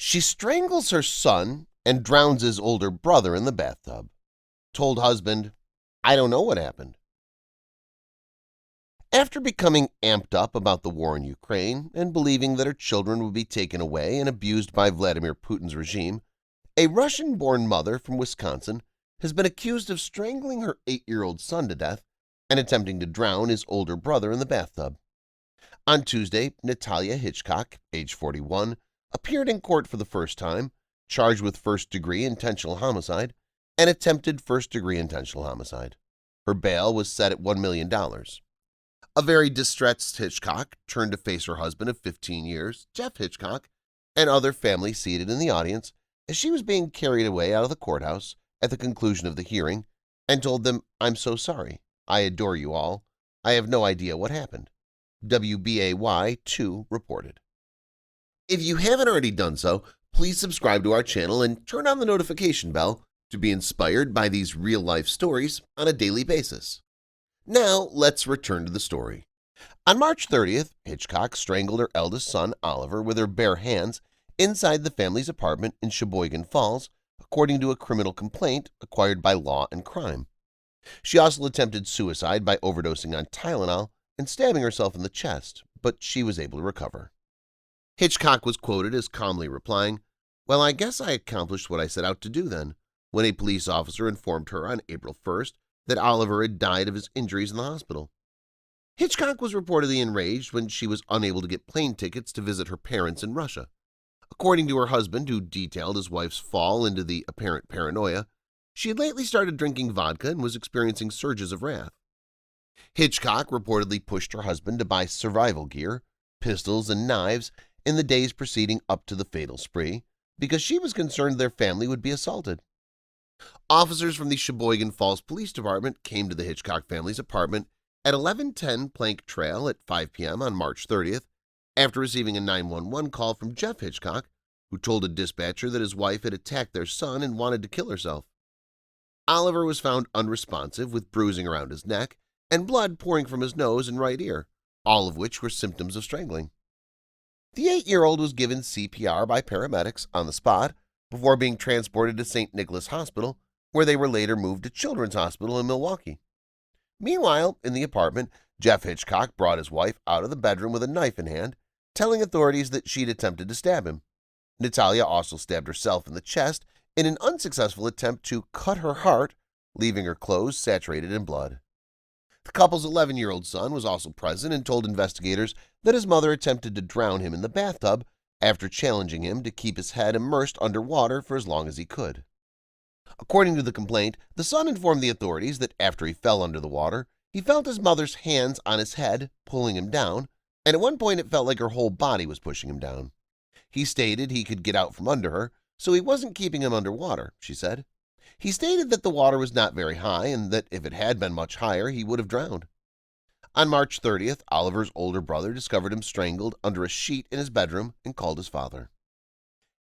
She strangles her son and drowns his older brother in the bathtub. Told husband, "I don't know what happened." After becoming amped up about the war in Ukraine and believing that her children would be taken away and abused by Vladimir Putin's regime, a Russian-born mother from Wisconsin has been accused of strangling her 8-year-old son to death and attempting to drown his older brother in the bathtub. On Tuesday, Natalia Hitchcock, age 41, appeared in court for the first time, charged with first-degree intentional homicide and attempted first-degree intentional homicide. Her bail was set at $1 million. A very distressed Hitchcock turned to face her husband of 15 years, Jeff Hitchcock, and other family seated in the audience as she was being carried away out of the courthouse at the conclusion of the hearing and told them, "I'm so sorry. I adore you all. I have no idea what happened." WBAY-2 reported. If you haven't already done so, please subscribe to our channel and turn on the notification bell to be inspired by these real-life stories on a daily basis. Now, let's return to the story. On March 30th, Hitchcock strangled her eldest son, Oliver, with her bare hands inside the family's apartment in Sheboygan Falls, according to a criminal complaint acquired by Law and Crime. She also attempted suicide by overdosing on Tylenol and stabbing herself in the chest, but she was able to recover. Hitchcock was quoted as calmly replying, "Well, I guess I accomplished what I set out to do then," when a police officer informed her on April 1st that Oliver had died of his injuries in the hospital. Hitchcock was reportedly enraged when she was unable to get plane tickets to visit her parents in Russia. According to her husband, who detailed his wife's fall into the apparent paranoia, she had lately started drinking vodka and was experiencing surges of wrath. Hitchcock reportedly pushed her husband to buy survival gear, pistols, and knives in the days preceding up to the fatal spree because she was concerned their family would be assaulted. Officers from the Sheboygan Falls Police Department came to the Hitchcock family's apartment at 1110 Plank Trail at 5 p.m. on March 30th after receiving a 911 call from Jeff Hitchcock, who told a dispatcher that his wife had attacked their son and wanted to kill herself. Oliver was found unresponsive with bruising around his neck and blood pouring from his nose and right ear, all of which were symptoms of strangling. The 8-year-old was given CPR by paramedics on the spot before being transported to St. Nicholas Hospital, where they were later moved to Children's Hospital in Milwaukee. Meanwhile, in the apartment, Jeff Hitchcock brought his wife out of the bedroom with a knife in hand, telling authorities that she'd attempted to stab him. Natalia also stabbed herself in the chest in an unsuccessful attempt to cut her heart, leaving her clothes saturated in blood. The couple's 11-year-old son was also present and told investigators that his mother attempted to drown him in the bathtub after challenging him to keep his head immersed underwater for as long as he could. According to the complaint, the son informed the authorities that after he fell under the water, he felt his mother's hands on his head pulling him down, and at one point it felt like her whole body was pushing him down. He stated he could get out from under her, so he wasn't keeping him underwater, she said. He stated that the water was not very high and that if it had been much higher, he would have drowned. On March 30th, Oliver's older brother discovered him strangled under a sheet in his bedroom and called his father.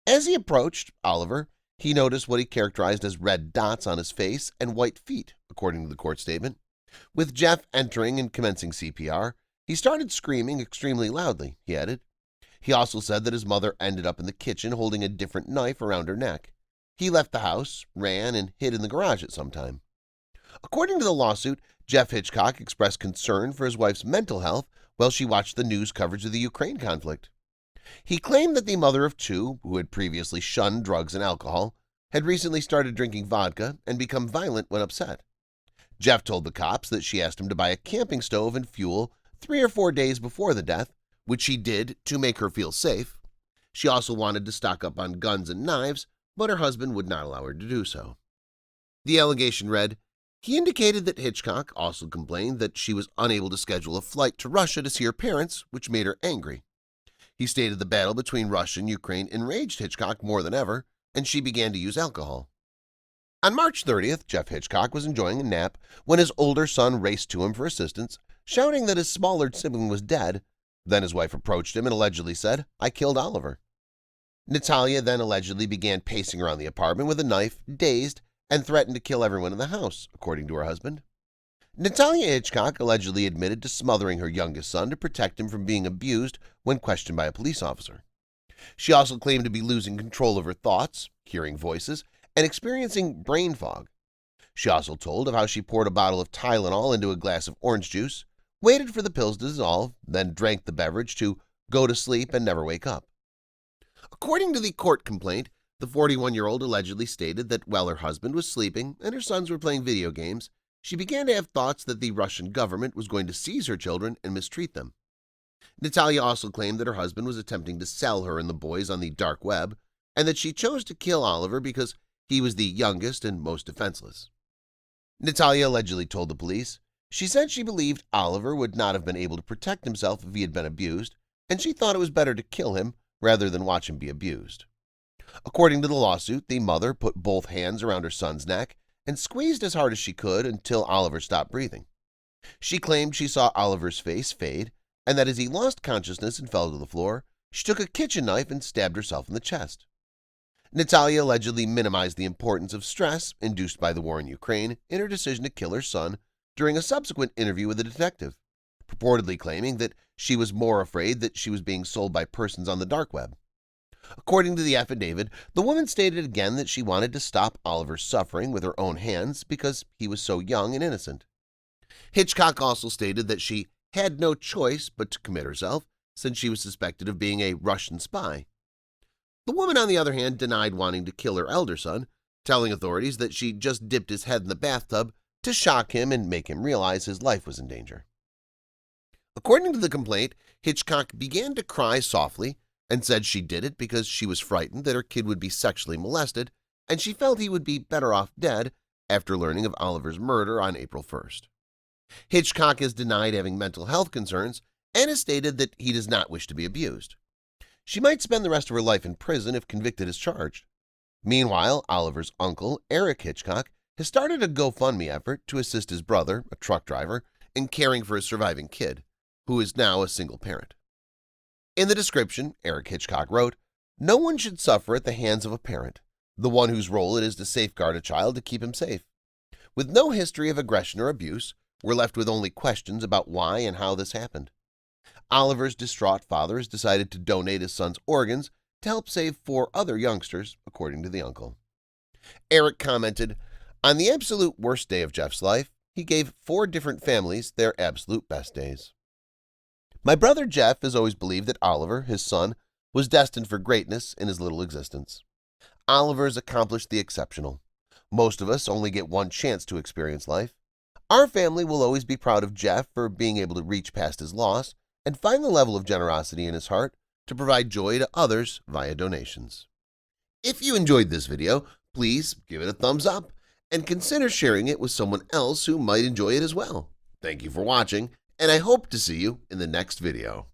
As he approached Oliver, he noticed what he characterized as red dots on his face and white feet, according to the court statement. With Jeff entering and commencing CPR, he started screaming extremely loudly, he added. He also said that his mother ended up in the kitchen holding a different knife around her neck. He left the house, ran, and hid in the garage at some time. According to the lawsuit, Jeff Hitchcock expressed concern for his wife's mental health while she watched the news coverage of the Ukraine conflict. He claimed that the mother of two, who had previously shunned drugs and alcohol, had recently started drinking vodka and become violent when upset. Jeff told the cops that she asked him to buy a camping stove and fuel 3 or 4 days before the death, which he did to make her feel safe. She also wanted to stock up on guns and knives, but her husband would not allow her to do so. The allegation read, he indicated that Hitchcock also complained that she was unable to schedule a flight to Russia to see her parents, which made her angry. He stated the battle between Russia and Ukraine enraged Hitchcock more than ever, and she began to use alcohol. On March 30th, Jeff Hitchcock was enjoying a nap when his older son raced to him for assistance, shouting that his smaller sibling was dead. Then his wife approached him and allegedly said, "I killed Oliver." Natalia then allegedly began pacing around the apartment with a knife, dazed, and threatened to kill everyone in the house, according to her husband. Natalia Hitchcock allegedly admitted to smothering her youngest son to protect him from being abused when questioned by a police officer. She also claimed to be losing control of her thoughts, hearing voices, and experiencing brain fog. She also told of how she poured a bottle of Tylenol into a glass of orange juice, waited for the pills to dissolve, then drank the beverage to go to sleep and never wake up. According to the court complaint, the 41-year-old allegedly stated that while her husband was sleeping and her sons were playing video games, she began to have thoughts that the Russian government was going to seize her children and mistreat them. Natalia also claimed that her husband was attempting to sell her and the boys on the dark web, and that she chose to kill Oliver because he was the youngest and most defenseless. Natalia allegedly told the police, she said she believed Oliver would not have been able to protect himself if he had been abused, and she thought it was better to kill him rather than watch him be abused. According to the lawsuit, the mother put both hands around her son's neck and squeezed as hard as she could until Oliver stopped breathing. She claimed she saw Oliver's face fade, and that as he lost consciousness and fell to the floor, she took a kitchen knife and stabbed herself in the chest. Natalia allegedly minimized the importance of stress induced by the war in Ukraine in her decision to kill her son during a subsequent interview with a detective, purportedly claiming that she was more afraid that she was being sold by persons on the dark web. According to the affidavit, the woman stated again that she wanted to stop Oliver's suffering with her own hands because he was so young and innocent. Hitchcock also stated that she had no choice but to commit herself since she was suspected of being a Russian spy. The woman, on the other hand, denied wanting to kill her elder son, telling authorities that she just dipped his head in the bathtub to shock him and make him realize his life was in danger. According to the complaint, Hitchcock began to cry softly and said she did it because she was frightened that her kid would be sexually molested, and she felt he would be better off dead after learning of Oliver's murder on April 1st. Hitchcock has denied having mental health concerns and has stated that he does not wish to be abused. She might spend the rest of her life in prison if convicted as charged. Meanwhile, Oliver's uncle, Eric Hitchcock, has started a GoFundMe effort to assist his brother, a truck driver, in caring for his surviving kid, who is now a single parent. In the description, Eric Hitchcock wrote, "No one should suffer at the hands of a parent, the one whose role it is to safeguard a child to keep him safe. With no history of aggression or abuse, we're left with only questions about why and how this happened. Oliver's distraught father has decided to donate his son's organs to help save 4 other youngsters, according to the uncle." Eric commented, "On the absolute worst day of Jeff's life, he gave 4 different families their absolute best days. My brother Jeff has always believed that Oliver, his son, was destined for greatness in his little existence. Oliver has accomplished the exceptional. Most of us only get one chance to experience life. Our family will always be proud of Jeff for being able to reach past his loss and find the level of generosity in his heart to provide joy to others via donations." If you enjoyed this video, please give it a thumbs up and consider sharing it with someone else who might enjoy it as well. Thank you for watching, and I hope to see you in the next video.